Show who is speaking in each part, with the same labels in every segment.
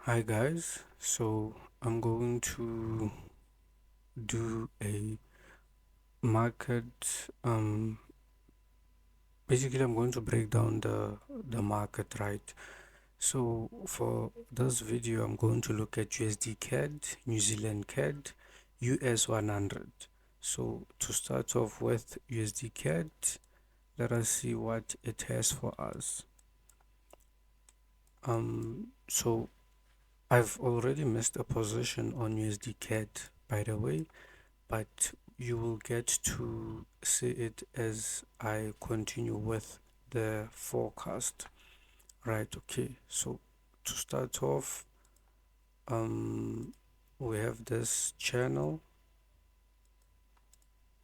Speaker 1: Hi guys, so I'm going to do a market basically I'm going to break down the market, right? So for this video I'm going to look at USD CAD, New Zealand CAD, US 100. So to start off with USD CAD, let us see what it has for us. So I've already missed a position on USD CAD, by the way, but you will get to see it as I continue with the forecast. Right, okay. So to start off, um we have this channel,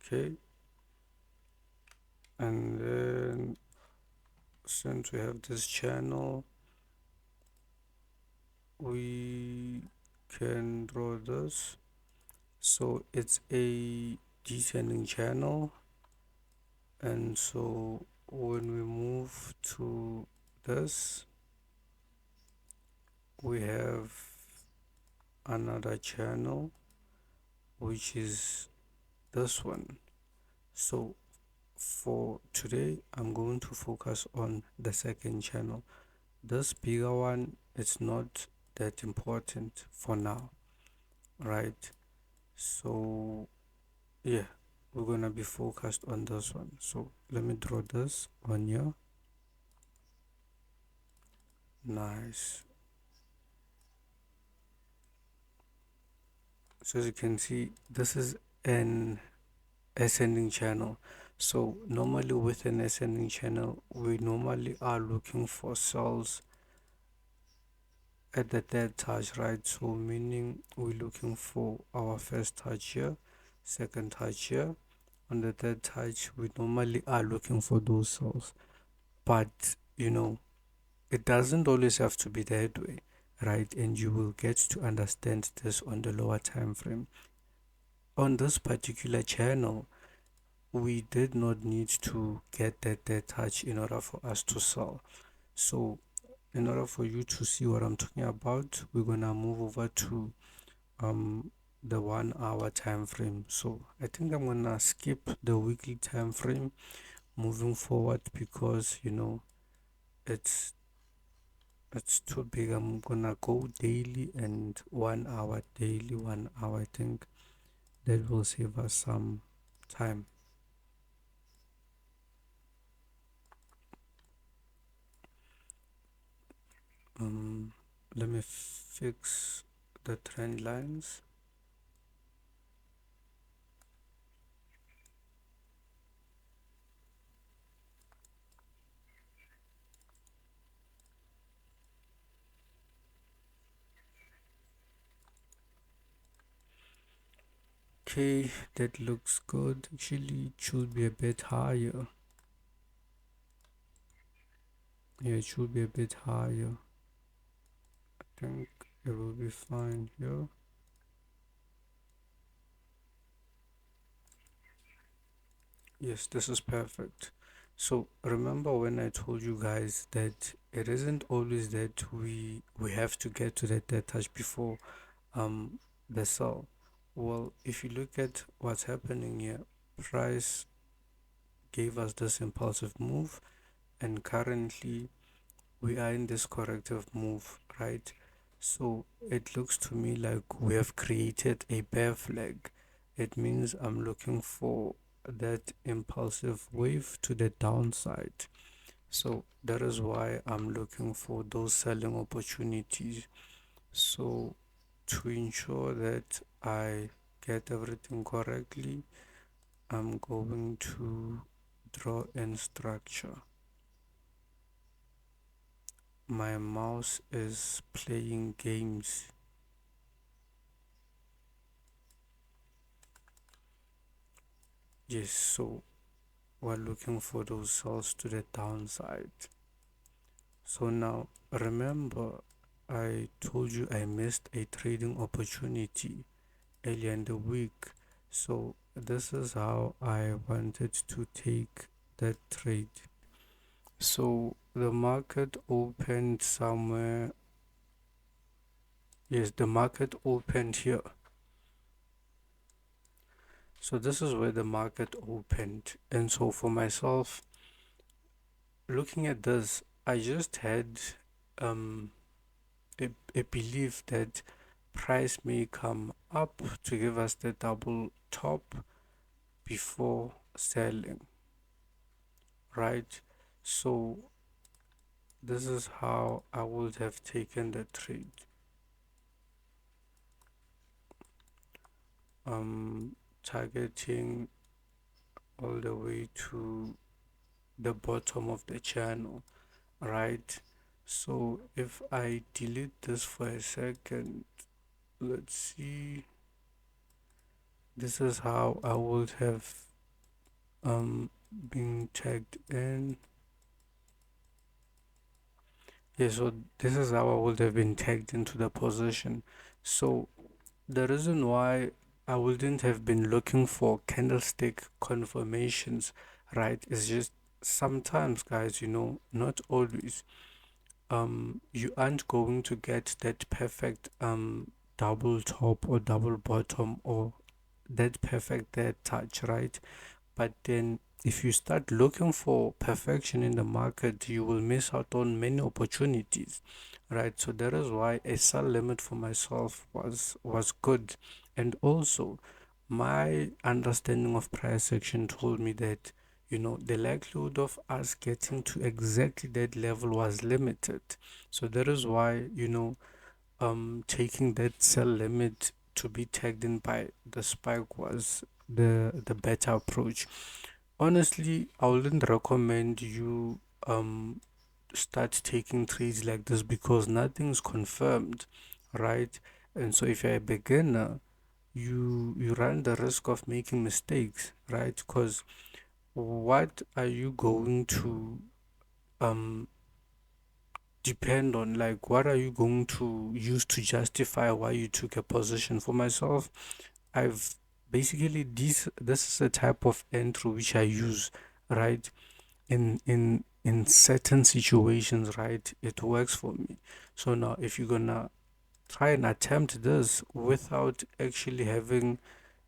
Speaker 1: okay, and then since we have this channel, we can draw this. So it's a descending channel, and so when we move to this, we have another channel, which is this one. So for today I'm going to focus on the second channel. This bigger one, it's not that important for now, right? So yeah, we're gonna be focused on this one. So let me draw this on here. Nice. So as you can see, this is an ascending channel. So normally with an ascending channel, we normally are looking for cells at the third touch, right? So meaning we're looking for our first touch here, second touch here. On the third touch, we normally are looking for those cells. But it doesn't always have to be that way, right? And you will get to understand this on the lower time frame. On this particular channel, we did not need to get that touch in order for us to sell. So in order for you to see what I'm talking about, we're gonna move over to the 1 hour time frame. So I think I'm gonna skip the weekly time frame moving forward because it's it's too big. I'm gonna go daily and 1 hour daily, 1 hour. I think that will save us some time. Um, Let me fix the trend lines. Okay, that looks good. Actually, it should be a bit higher. Yeah, it should be a bit higher. I think it will be fine here. Yes, this is perfect. So remember when I told you guys that it isn't always that we have to get to that touch before the sell. Well, if you look at what's happening here, price gave us this impulsive move, and currently we are in this corrective move, right? So it looks to me like we have created a bear flag. It means I'm looking for that impulsive wave to the downside. So that is why I'm looking for those selling opportunities. So to ensure that I get everything correctly, I'm going to draw in structure. My mouse is playing games. Yes, so we're looking for those cells to the downside. So now remember, I told you I missed a trading opportunity earlier in the week. So this is how I wanted to take that trade. So the market opened somewhere Yes, the market opened here. So this is where the market opened. And so for myself, looking at this, I just had um a belief that price may come up to give us the double top before selling, right? So this is how I would have taken the trade. Targeting all the way to the bottom of the channel, right? So if I delete this for a second, let's see, this is how I would have been tagged in. Yeah, so this is how I would have been tagged into the position. So the reason why I wouldn't have been looking for candlestick confirmations, right, is just sometimes, guys, not always. You aren't going to get that perfect double top or double bottom or that perfect dead touch, right? But then if you start looking for perfection in the market, you will miss out on many opportunities, right? So that is why a sell limit for myself was good. And also my understanding of price action told me that the likelihood of us getting to exactly that level was limited. So that is why taking that sell limit to be tagged in by the spike was the better approach. Honestly, I wouldn't recommend you start taking trades like this because nothing's confirmed, right? And so if you're a beginner, you run the risk of making mistakes, right? Because what are you going to um depend on? Like, what are you going to use to justify why you took a position? For myself, I've basically this is a type of entry which I use, right? In certain situations, right? It works for me. So now if you're gonna try and attempt this without actually having,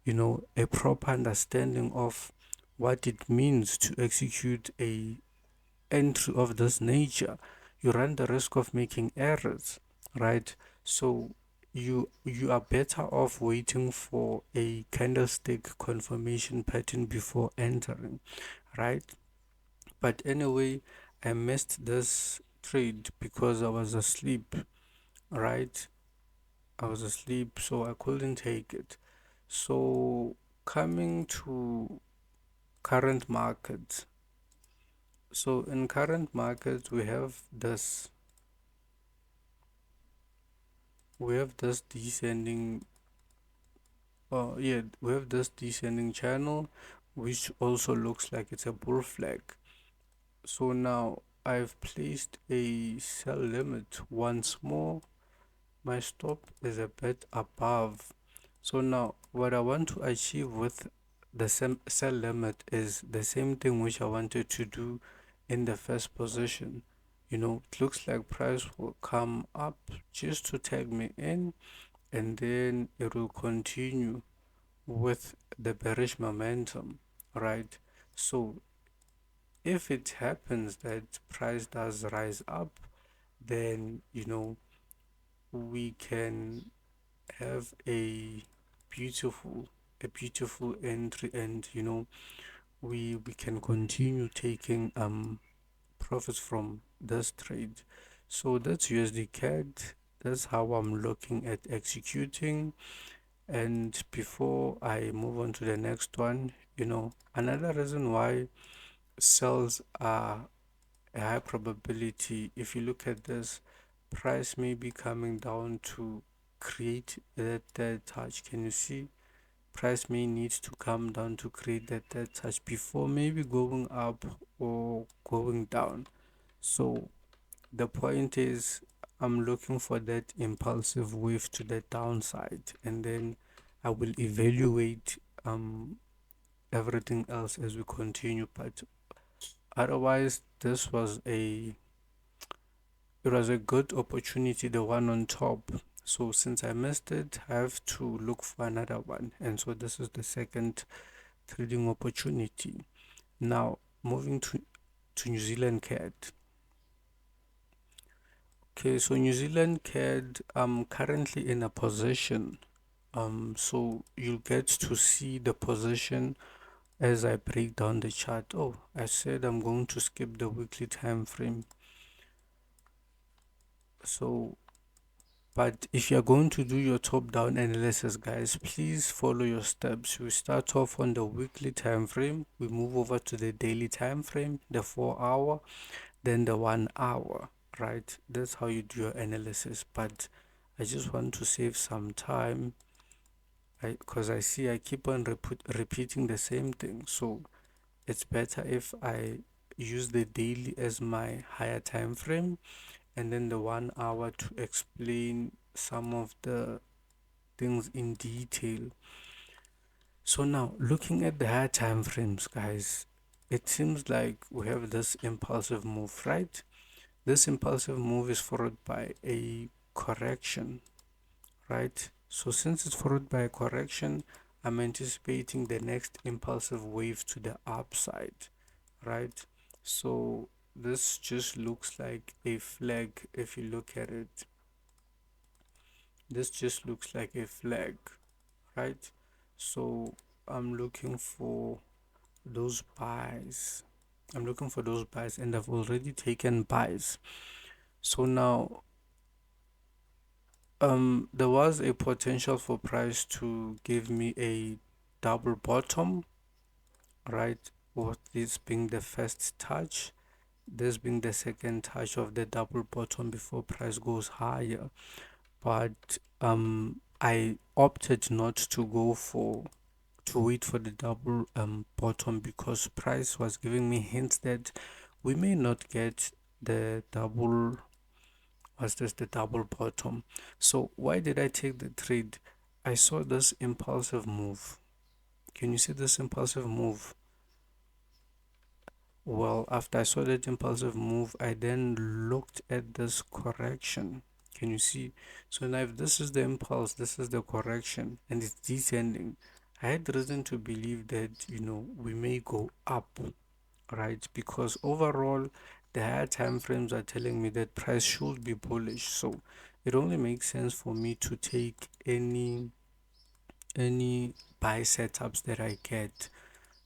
Speaker 1: a proper understanding of what it means to execute a entry of this nature, you run the risk of making errors, right? So you are better off waiting for a candlestick confirmation pattern before entering, right? But anyway, I missed this trade because I was asleep, right? I was asleep, so I couldn't take it. So coming to current market. So in current market we have this descending we have this descending channel which also looks like it's a bull flag. So now I've placed a sell limit once more. My stop is a bit above. So now what I want to achieve with the same sell limit is the same thing which I wanted to do in the first position. It looks like price will come up just to tag me in, and then it will continue with the bearish momentum, right? So if it happens that price does rise up, then we can have beautiful a beautiful entry, and we can continue taking profits from this trade. So that's USD CAD. That's how I'm looking at executing. And before I move on to the next one, another reason why sales are a high probability, if you look at this, price may be coming down to create that touch. Can you see? Price may need to come down to create that touch before maybe going up or going down. So the point is, I'm looking for that impulsive wave to the downside, and then I will evaluate everything else as we continue. But otherwise, it was a good opportunity, the one on top. So since I missed it, I have to look for another one. And so this is the second trading opportunity. Now, moving to New Zealand CAD. Okay, so New Zealand CAD, I'm currently in a position. So you'll get to see the position as I break down the chart. Oh, I said I'm going to skip the weekly time frame. So, but if you're going to do your top-down analysis, guys, please follow your steps. We start off on the weekly time frame. We move over to the daily time frame, the 4 hour, then the 1 hour, right? That's how you do your analysis. But I just want to save some time, because I see I keep on repeating the same thing. So it's better if I use the daily as my higher time frame, and then the 1 hour to explain some of the things in detail. So now looking at the higher time frames, guys, it seems like we have this impulsive move, right? This impulsive move is followed by a correction, right? So since it's followed by a correction, I'm anticipating the next impulsive wave to the upside, right? So this just looks like a flag. If you look at it, this just looks like a flag, right? So I'm looking for those buys. I'm looking for those buys, and I've already taken buys. So now there was a potential for price to give me a double bottom, right? With this being the first touch, this being the second touch of the double bottom before price goes higher. But I opted not to go for to wait for the double bottom, because price was giving me hints that we may not get the double, was this the double bottom. So why did I take the trade? I saw this impulsive move. Can you see this impulsive move? Well, after I saw that impulsive move, I then looked at this correction. Can you see? So now if this is the impulse, this is the correction, and it's descending, I had reason to believe that, we may go up, right? Because overall, the higher time frames are telling me that price should be bullish. So it only makes sense for me to take any buy setups that I get.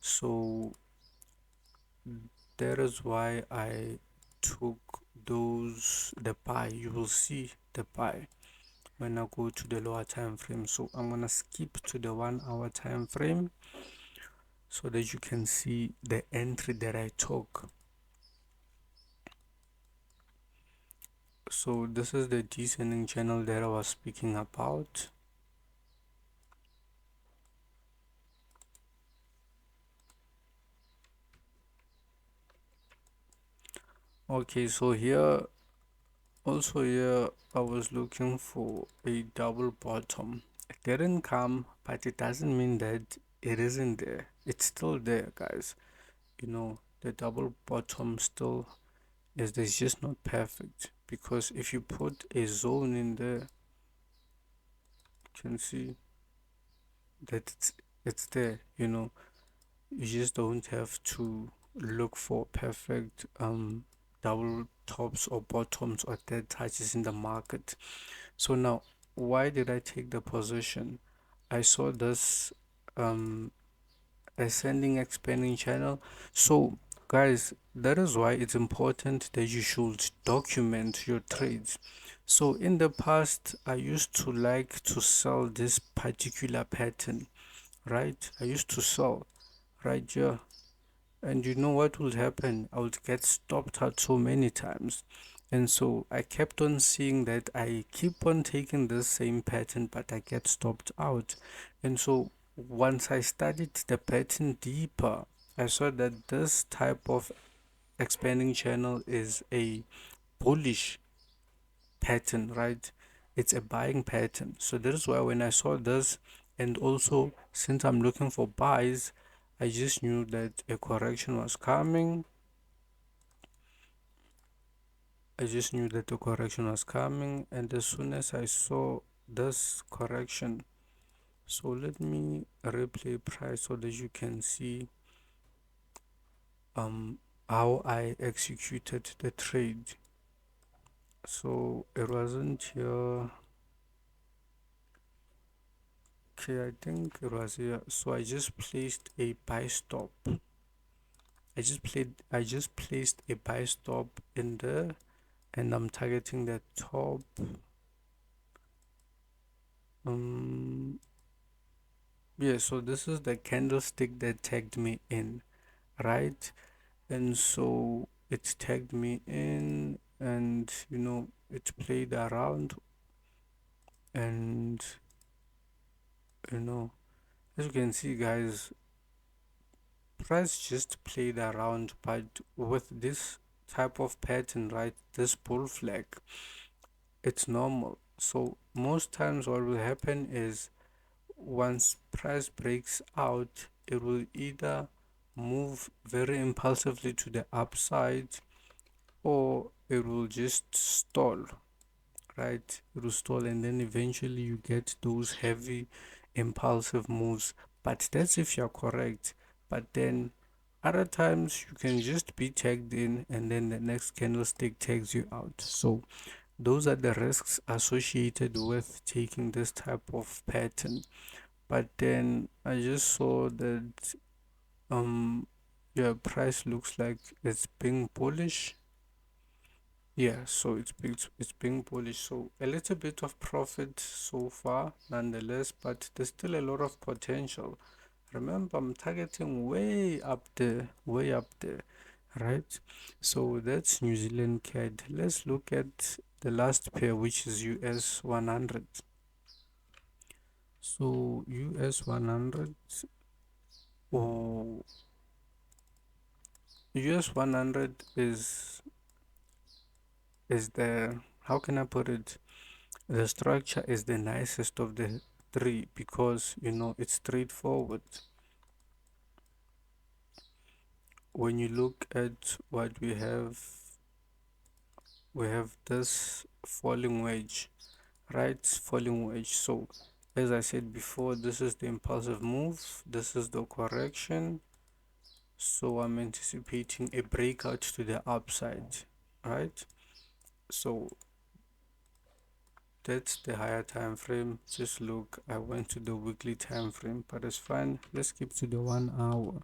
Speaker 1: So that is why I took the buy. You will see the buy when I go to the lower time frame. So I'm gonna skip to the 1 hour time frame so that you can see the entry that I took. So this is the descending channel that I was speaking about. Okay, so here I was looking for a double bottom. It didn't come, but it doesn't mean that it isn't there. It's still there, guys. The double bottom still is there, just not perfect, because if you put a zone in there, you can see that it's there. You just don't have to look for perfect double tops or bottoms or dead touches in the market. So now, why did I take the position? I saw this um ascending expanding channel. So guys, that is why it's important that you should document your trades. So in the past, I used to like to sell this particular pattern, right? I used to sell right here, and you know what would happen? I would get stopped out so many times. And so I kept on seeing that I keep on taking the same pattern, but I get stopped out. And so once I studied the pattern deeper, I saw that this type of expanding channel is a bullish pattern, right? It's a buying pattern. So that is why when I saw this, and also since I'm looking for buys, I just knew that a correction was coming. I just knew that the correction was coming, and as soon as I saw this correction. So let me replay price so that you can see how I executed the trade. So it wasn't here. Okay, I think it was here. So I just placed a buy stop. I just placed a buy stop in there, and I'm targeting the top. Um yeah, so this is the candlestick that tagged me in, right? And so it tagged me in, and it played around, and you know as you can see, guys, price just played around, but with this type of pattern, right, this bull flag, it's normal. So most times what will happen is once price breaks out, it will either move very impulsively to the upside, or it will just stall, right? It will stall, and then eventually you get those heavy impulsive moves. But that's if you're correct. But then other times you can just be tagged in, and then the next candlestick tags you out. So those are the risks associated with taking this type of pattern. But then I just saw that yeah, price looks like it's being bullish. Yeah, so it's being bullish. So a little bit of profit so far, nonetheless, but there's still a lot of potential. Remember, I'm targeting way up there, right? So that's New Zealand CAD. Let's look at the last pair, which is US 100. So US 100, or US 100 is the, how can I put it? The structure is the nicest of the three because it's straightforward. When you look at what we have this falling wedge, right? Falling wedge. So as I said before, this is the impulsive move, this is the correction. So I'm anticipating a breakout to the upside, right? So that's the higher time frame. Just look, I went to the weekly time frame, but it's fine. Let's skip to the 1 hour.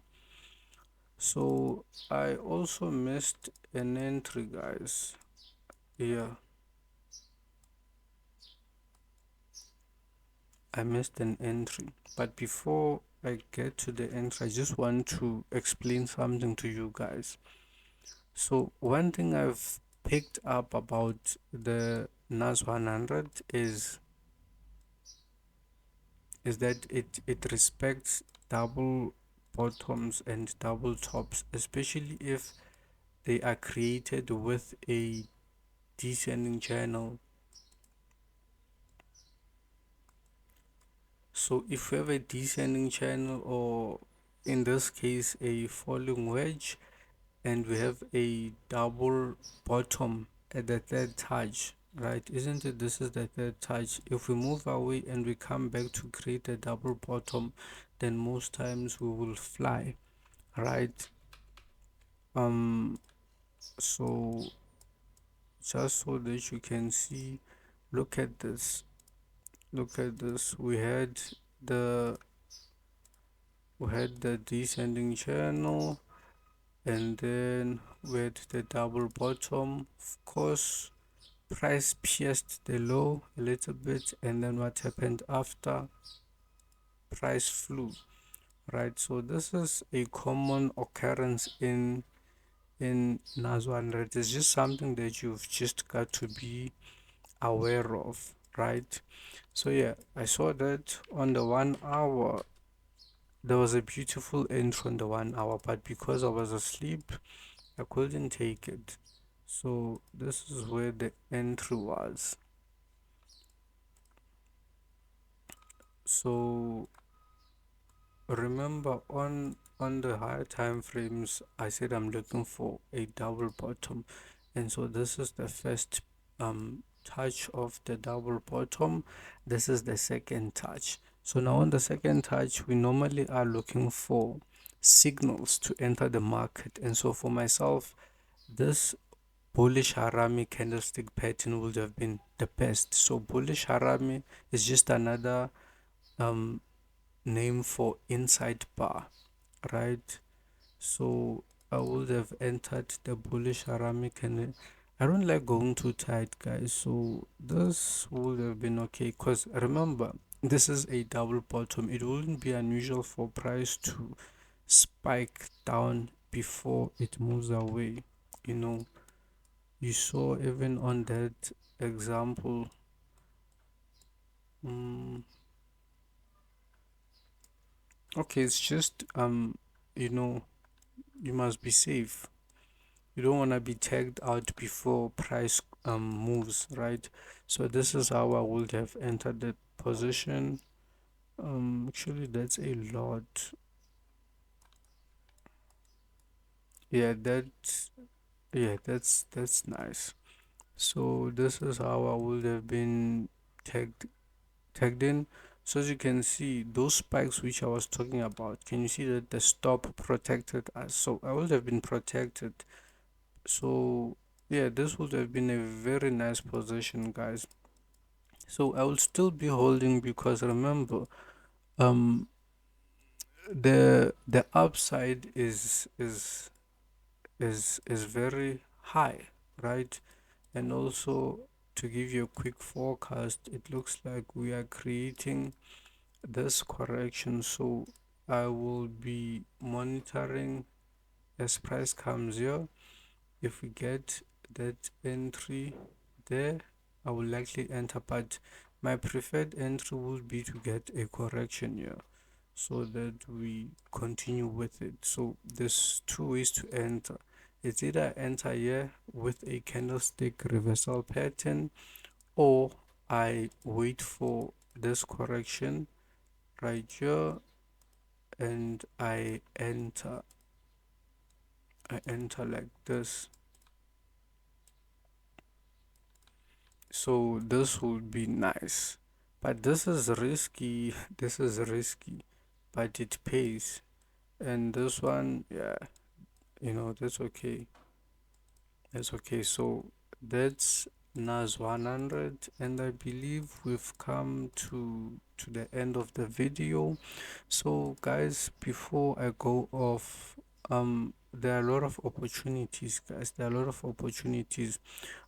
Speaker 1: So I also missed an entry, guys. Yeah, I missed an entry. But before I get to the entry, I just want to explain something to you guys. So one thing I've picked up about the NAS 100 is that it respects double bottoms and double tops, especially if they are created with a descending channel. So if we have a descending channel, or in this case a falling wedge, and we have a double bottom at the third touch, right? Isn't it? This is the third touch. If we move away and we come back to create a double bottom, then most times we will fly, right? Um, so just so that you can see, look at this. Look at this. The we had the descending channel, and then we had the double bottom. Of course, price pierced the low a little bit, and then what happened after? Price flew, right? So this is a common occurrence in NAS 100. It's just something that you've just got to be aware of, right? So yeah, I saw that on the 1 hour. There was a beautiful entry on the 1 hour, but because I was asleep, I couldn't take it. So this is where the entry was. So remember, on the higher time frames, I said I'm looking for a double bottom, and so this is the first touch of the double bottom. This is the second touch. So now on the second touch, we normally are looking for signals to enter the market. And so for myself, this bullish harami candlestick pattern would have been the best. So bullish harami is just another um name for inside bar, right? So I would have entered the bullish Aramic, and I don't like going too tight, guys. So this would have been okay because remember, this is a double bottom. It wouldn't be unusual for price to spike down before it moves away. You know, you saw even on that example. Mm, okay, it's just you know, you must be safe. You don't want to be tagged out before price moves, right? So this is how I would have entered the position. Actually, that's a lot. Yeah, that's nice. So this is how I would have been tagged in. So as you can see, those spikes which I was talking about, can you see that the stop protected us? So I would have been protected. So yeah, this would have been a very nice position, guys. So I will still be holding because remember, um, the upside is very high, right? And also to give you a quick forecast, it looks like we are creating this correction. So I will be monitoring as price comes here. If we get that entry there, I will likely enter, but my preferred entry would be to get a correction here so that we continue with it. So there's two ways to enter. It's either enter here with a candlestick reversal pattern, or I wait for this correction right here and I enter like this. So this would be nice, but this is risky. This is risky, but it pays. And this one, yeah, that's okay. That's okay. So that's NAS 100, and I believe we've come to the end of the video. So guys, before I go off, there are a lot of opportunities, guys. There are a lot of opportunities,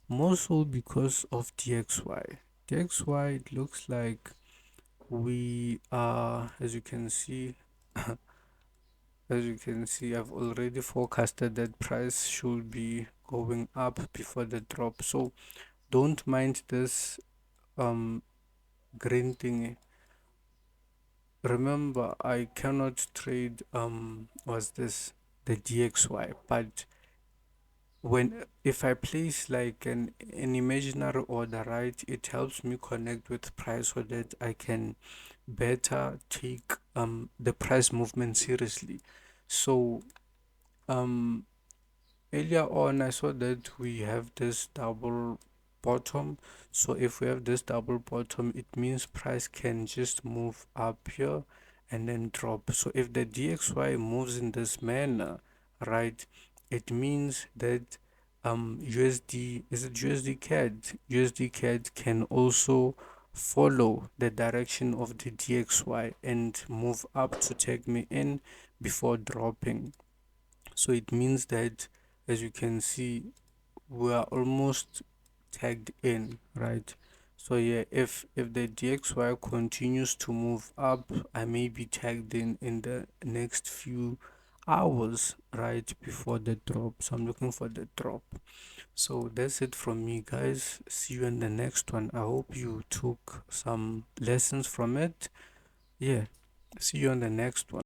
Speaker 1: more so because of DXY. DXY, it looks like we are, as you can see, I've already forecasted that price should be going up before the drop. So don't mind this um green thing. Remember, I cannot trade was this the DXY, but when if I place like an imaginary order, right, it helps me connect with price so that I can better take the price movement seriously. So um earlier on, I saw that we have this double bottom. So if we have this double bottom, it means price can just move up here and then drop. So if the DXY moves in this manner, right, it means that USD, is it USD CAD? USD CAD can also follow the direction of the DXY and move up to take me in before dropping. So it means that, as you can see, we are almost tagged in, right? So yeah, if the DXY continues to move up, I may be tagged in the next few hours, right before the drop. So I'm looking for the drop. So that's it from me, guys. See you in the next one. I hope you took some lessons from it. Yeah, see you on the next one.